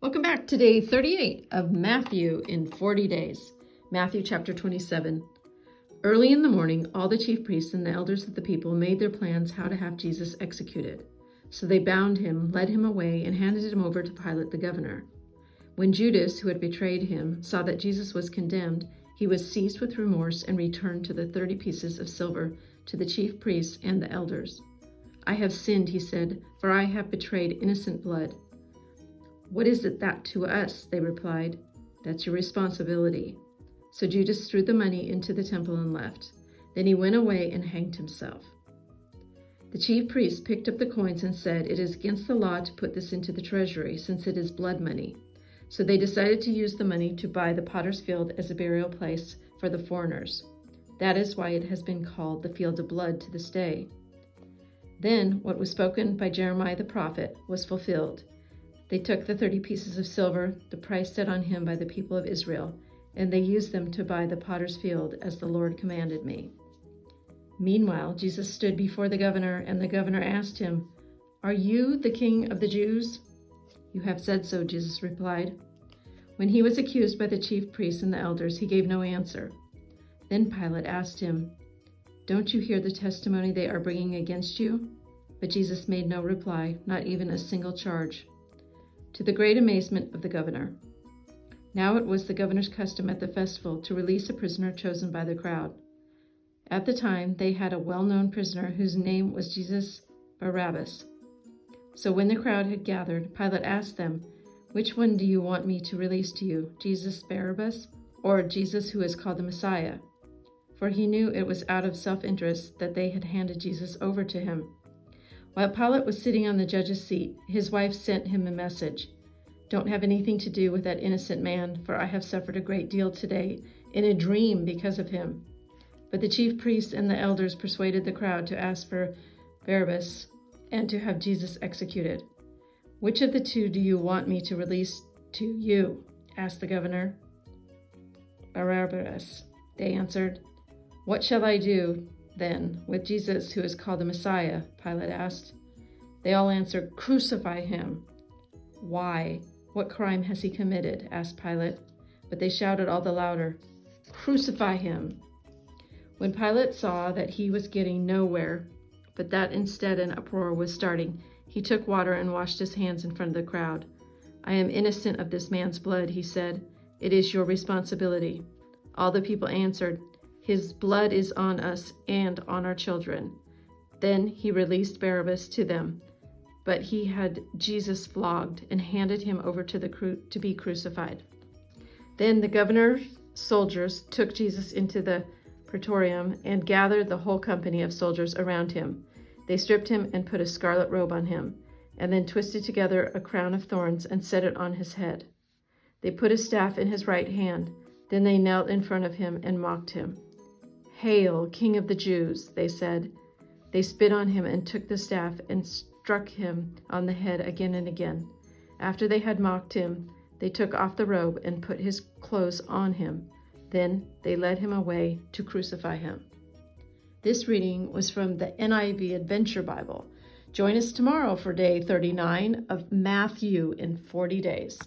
Welcome back to day 38 of Matthew in 40 days. Matthew chapter 27. Early in the morning, all the chief priests and the elders of the people made their plans how to have Jesus executed. So they bound him, led him away, and handed him over to Pilate the governor. When Judas, who had betrayed him, saw that Jesus was condemned, he was seized with remorse and returned to the 30 pieces of silver to the chief priests and the elders. "I have sinned," he said, "for I have betrayed innocent blood." "What is it that to us?" they replied. "That's your responsibility." So Judas threw the money into the temple and left. Then he went away and hanged himself. The chief priests picked up the coins and said, "It is against the law to put this into the treasury, since it is blood money." So they decided to use the money to buy the potter's field as a burial place for the foreigners. That is why it has been called the Field of Blood to this day. Then what was spoken by Jeremiah the prophet was fulfilled. They took the 30 pieces of silver, the price set on him by the people of Israel, and they used them to buy the potter's field as the Lord commanded me. Meanwhile, Jesus stood before the governor, and the governor asked him, "Are you the king of the Jews?" "You have said so," Jesus replied. When he was accused by the chief priests and the elders, he gave no answer. Then Pilate asked him, "Don't you hear the testimony they are bringing against you?" But Jesus made no reply, not even a single charge, to the great amazement of the governor. Now it was the governor's custom at the festival to release a prisoner chosen by the crowd. At the time, they had a well-known prisoner whose name was Jesus Barabbas. So when the crowd had gathered, Pilate asked them, "Which one do you want me to release to you, Jesus Barabbas, or Jesus who is called the Messiah?" For he knew it was out of self-interest that they had handed Jesus over to him. While Pilate was sitting on the judge's seat, his wife sent him a message. "Don't have anything to do with that innocent man, for I have suffered a great deal today in a dream because of him." But the chief priests and the elders persuaded the crowd to ask for Barabbas and to have Jesus executed. "Which of the two do you want me to release to you?" asked the governor. "Barabbas," they answered. "What shall I do, then, with Jesus who is called the Messiah?" Pilate asked. They all answered, "Crucify him." "Why? What crime has he committed?" asked Pilate. But they shouted all the louder, "Crucify him!" When Pilate saw that he was getting nowhere, but that instead an uproar was starting, he took water and washed his hands in front of the crowd. "I am innocent of this man's blood," he said. "It is your responsibility." All the people answered, "His blood is on us and on our children." Then he released Barabbas to them, but he had Jesus flogged and handed him over to be crucified. Then the governor's soldiers took Jesus into the praetorium and gathered the whole company of soldiers around him. They stripped him and put a scarlet robe on him, and then twisted together a crown of thorns and set it on his head. They put a staff in his right hand. Then they knelt in front of him and mocked him. "Hail, King of the Jews," they said. They spit on him and took the staff and struck him on the head again and again. After they had mocked him, they took off the robe and put his clothes on him. Then they led him away to crucify him. This reading was from the NIV Adventure Bible. Join us tomorrow for day 39 of Matthew in 40 days.